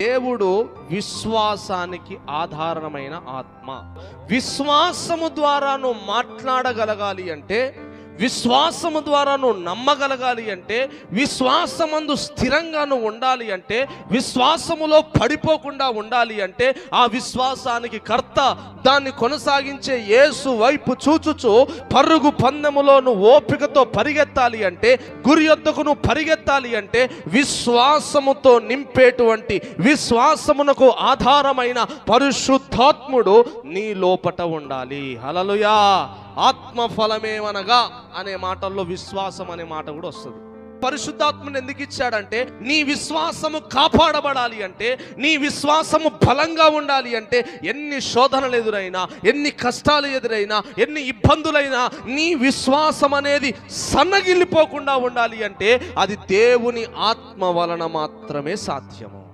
దేవుడు విశ్వాసానికి ఆధారమైన ఆత్మ. విశ్వాసము ద్వారా నువ్వు మాట్లాడగలగాలి అంటే, విశ్వాసము ద్వారా నువ్వు నమ్మగలగాలి అంటే, విశ్వాసమందు స్థిరంగా నువ్వు ఉండాలి అంటే, విశ్వాసములో పడిపోకుండా ఉండాలి అంటే, ఆ విశ్వాసానికి కర్త దాన్ని కొనసాగించే యేసు వైపు చూచుచు పరుగు పందెములో నువ్వు ఓపికతో పరిగెత్తాలి అంటే, గురి యొద్దకు నువ్వు పరిగెత్తాలి అంటే, విశ్వాసముతో నింపేటువంటి విశ్వాసమునకు ఆధారమైన పరిశుద్ధాత్ముడు నీ లోపట ఉండాలి. హల్లెలూయా. ఆత్మఫలమేమనగా అనే మాటల్లో విశ్వాసం అనే మాట కూడా వస్తుంది. పరిశుద్ధాత్మని ఎందుకు ఇచ్చాడంటే, నీ విశ్వాసము కాపాడబడాలి అంటే, నీ విశ్వాసము బలంగా ఉండాలి అంటే, ఎన్ని శోధనలు ఎదురైనా, ఎన్ని కష్టాలు ఎదురైనా, ఎన్ని ఇబ్బందులైనా నీ విశ్వాసం అనేది సన్నగిల్లిపోకుండా ఉండాలి అంటే, అది దేవుని ఆత్మ వలన మాత్రమే సాధ్యము.